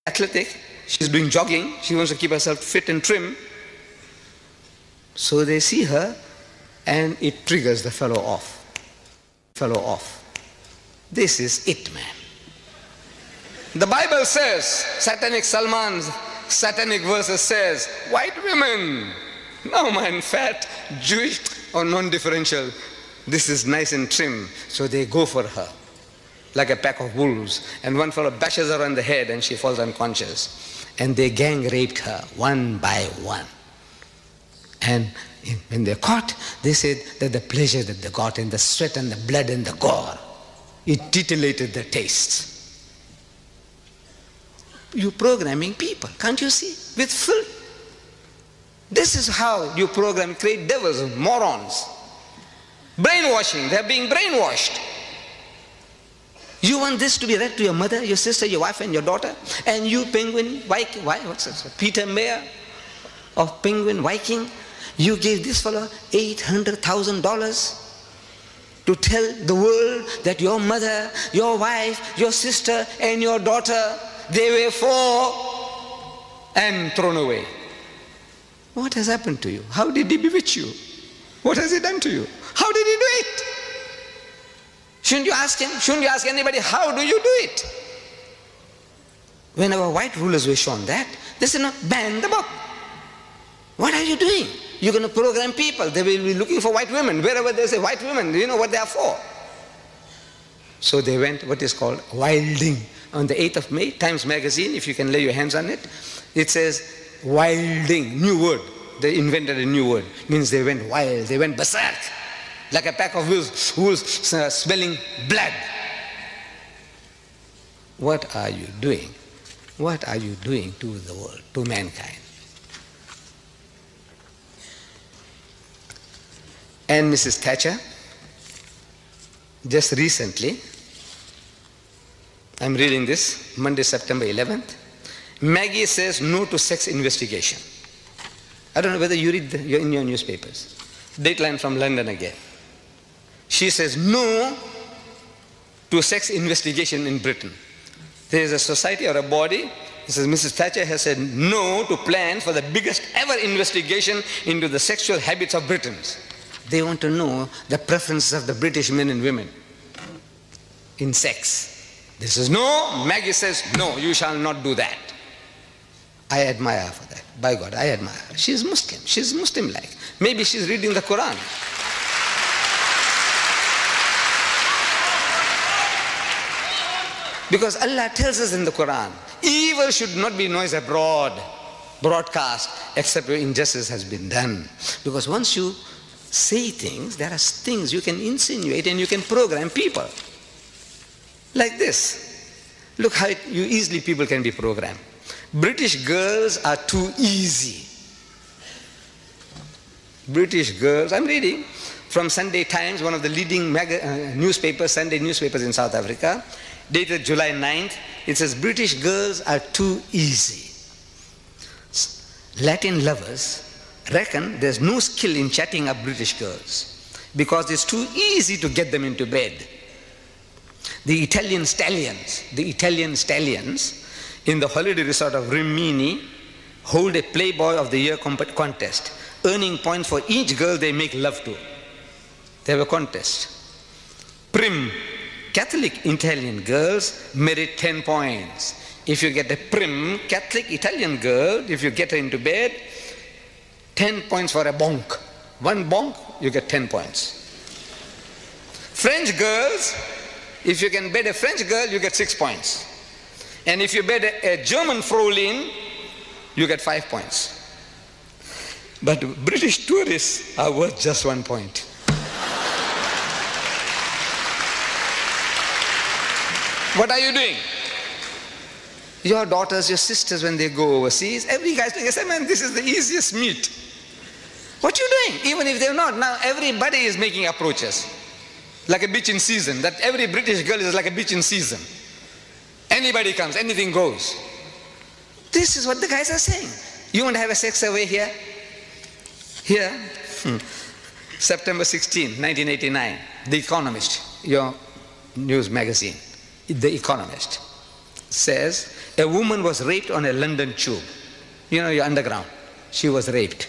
athletic, she's doing jogging, she wants to keep herself fit and trim. So they see her and it triggers the fellow off. This is it, man. The Bible says, satanic Salman's satanic verses says, white women, no man, fat, Jewish or non-differential, this is nice and trim. So they go for her like a pack of wolves, and one fellow bashes her on the head and she falls unconscious, and they gang raped her one by one. And when they're caught, they said that the pleasure that they got in the sweat and the blood and the gore, it titillated their tastes. You're programming people, can't you see? With filth. This is how you program, create devils, morons. Brainwashing, they're being brainwashed. You want this to be read to your mother, your sister, your wife and your daughter, and you Penguin Viking, what's this? Peter Mayer of Penguin Viking, you gave this fellow $800,000 to tell the world that your mother, your wife, your sister and your daughter, they were for and thrown away. What has happened to you? How did he bewitch you? What has he done to you? How did he do it? Shouldn't you ask him? Shouldn't you ask anybody, how do you do it? When our white rulers were shown that, they said, no, ban the book. What are you doing? You're going to program people. They will be looking for white women. Wherever there's a white woman, you know what they are for. So they went what is called wilding. On the 8th of May, Times Magazine, if you can lay your hands on it, it says wilding, new word. They invented a new word. Means they went wild, they went berserk. Like a pack of wolves smelling blood. What are you doing? What are you doing to the world, to mankind? And Mrs. Thatcher, just recently, I'm reading this, Monday, September 11th, Maggie says no to sex investigation. I don't know whether you read in your newspapers. Dateline from London again. She says no to sex investigation in Britain. There is a society or a body, it says Mrs. Thatcher has said no to plans for the biggest ever investigation into the sexual habits of Britons. They want to know the preferences of the British men and women in sex. This is no, Maggie says no, you shall not do that. I admire her for that. By God, I admire her. She's Muslim. She's Muslim-like. Maybe she's reading the Quran. Because Allah tells us in the Quran, evil should not be noised abroad, broadcast, except where injustice has been done. Because once you say things, there are things you can insinuate and you can program people. Like this. Look how you easily people can be programmed. British girls are too easy. British girls, I'm reading from Sunday Times, one of the leading newspapers, Sunday newspapers in South Africa, dated July 9th, it says British girls are too easy. Latin lovers reckon there's no skill in chatting up British girls because it's too easy to get them into bed. The Italian stallions in the holiday resort of Rimini hold a Playboy of the Year contest, earning points for each girl they make love to. They have a contest. Prim Catholic Italian girls merit 10 points. If you get a prim Catholic Italian girl, if you get her into bed, 10 points for a bonk. One bonk, you get 10 points. French girls, if you can bed a French girl, you get 6 points. And if you bed a German Fraulein, you get 5 points. But British tourists are worth just 1 point. What are you doing? Your daughters, your sisters, when they go overseas, every guy's doing, I say, man, this is the easiest meat. What you doing? Even if they're not, now everybody is making approaches. Like a beach in season, that every British girl is like a beach in season. Anybody comes, anything goes. This is what the guys are saying. You want to have a sex survey here? Here, September 16, 1989, The Economist, your news magazine, The Economist, says A woman was raped on a London tube. You know, your underground. She was raped.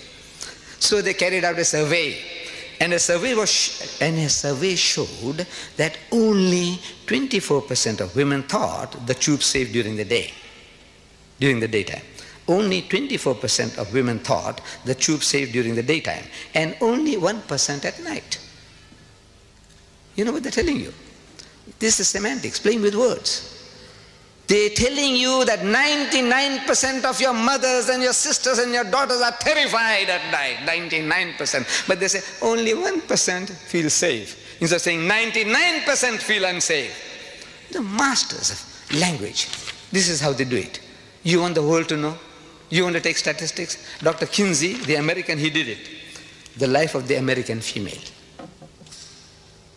So they carried out a survey. And a survey showed that only 24% of women thought the tube safe during the day, during the daytime. Only 24% of women thought the tube safe during the daytime, and only 1% at night. You know what they're telling you? This is semantics, playing with words. They're telling you that 99% of your mothers and your sisters and your daughters are terrified at night, 99%. But they say only 1% feel safe. Instead of saying 99% feel unsafe. The masters of language. This is how they do it. You want the world to know? You want to take statistics? Dr. Kinsey, the American, he did it. The Life of the American Female.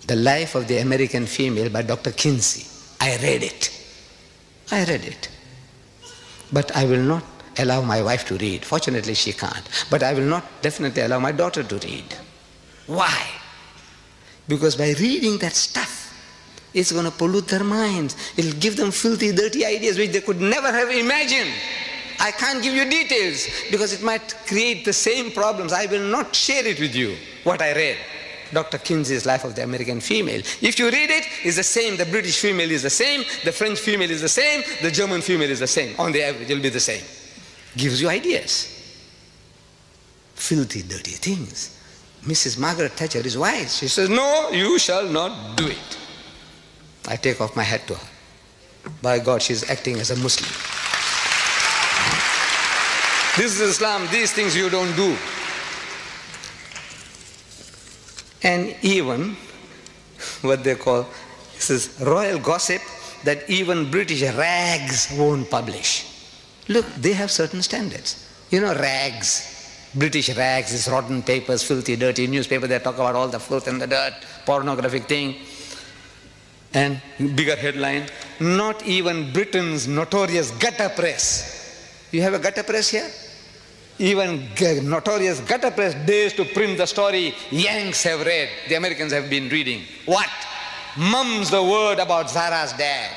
The Life of the American Female by Dr. Kinsey. I read it. I read it. But I will not allow my wife to read. Fortunately, she can't. But I will not definitely allow my daughter to read. Why? Because by reading that stuff, it's going to pollute their minds. It'll give them filthy, dirty ideas which they could never have imagined. I can't give you details because it might create the same problems. I will not share it with you, what I read. Dr. Kinsey's Life of the American Female. If you read it, it's the same. The British female is the same. The French female is the same. The German female is the same. On the average, it will be the same. Gives you ideas. Filthy, dirty things. Mrs. Margaret Thatcher is wise. She says, no, you shall not do it. I take off my hat to her. By God, she's acting as a Muslim. This is Islam. These things you don't do. And even what they call, this is royal gossip that even British rags won't publish. Look, they have certain standards. You know, rags, British rags, these rotten papers, filthy, dirty newspaper, they talk about all the filth and the dirt, pornographic thing. And bigger headline, not even Britain's notorious gutter press. You have a gutter press here? Even notorious gutter press dares to print the story Yanks have read, the Americans have been reading. What? Mum's the word about Zara's dad.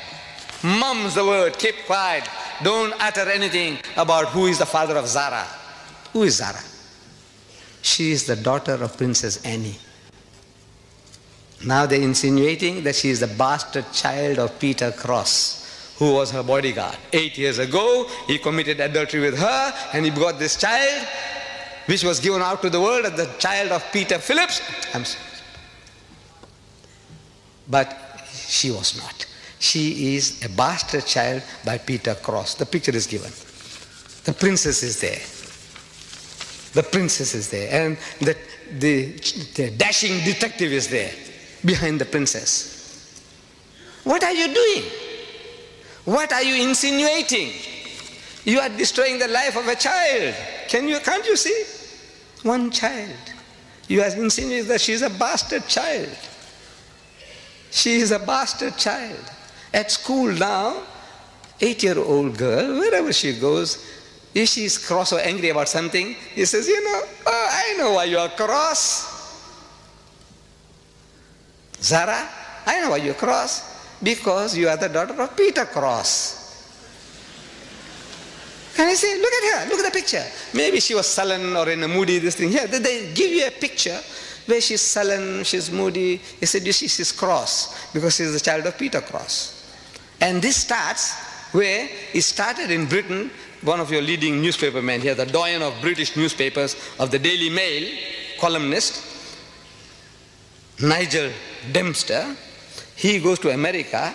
Mum's the word, keep quiet. Don't utter anything about who is the father of Zara. Who is Zara? She is the daughter of Princess Anne. Now they're insinuating that she is the bastard child of Peter Cross, who was her bodyguard. 8 years ago, he committed adultery with her, and he got this child, which was given out to the world as the child of Peter Phillips. But she was not. She is a bastard child by Peter Cross. The picture is given. The princess is there. The princess is there. And the dashing detective is there, behind the princess. What are you doing? What are you insinuating? You are destroying the life of a child. Can't you see? One child. You are insinuating that she is a bastard child. She is a bastard child. At school now, 8-year-old girl, wherever she goes, if she is cross or angry about something, he says, I know why you are cross. Zara, I know why you are cross. Because you are the daughter of Peter Cross. Can I say, look at her, look at the picture. Maybe she was sullen or in a moody, this thing. Here, they give you a picture where she's sullen, she's moody. He said, you see, she's cross because she's the child of Peter Cross. And this starts where it started in Britain. One of your leading newspaper men here, the doyen of British newspapers, of the Daily Mail, columnist, Nigel Dempster. He goes to America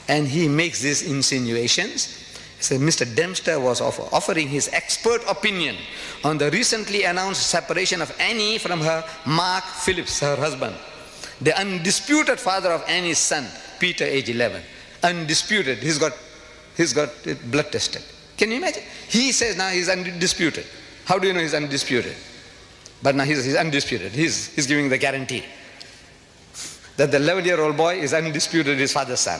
and he makes these insinuations. So Mr. Dempster was offering his expert opinion on the recently announced separation of Annie from her Mark Phillips, her husband, the undisputed father of Annie's son, Peter, age 11. Undisputed. He's got it blood tested. Can you imagine? He says now he's undisputed. How do you know he's undisputed? But now he's undisputed. He's giving the guarantee that the 11-year-old boy is undisputed his father's son.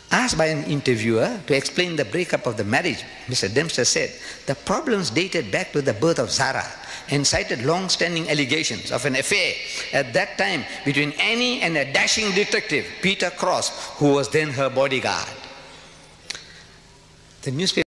Asked by an interviewer to explain the breakup of the marriage, Mr. Dempster said, the problems dated back to the birth of Zara and cited long-standing allegations of an affair at that time between Annie and a dashing detective, Peter Cross, who was then her bodyguard. The newspaper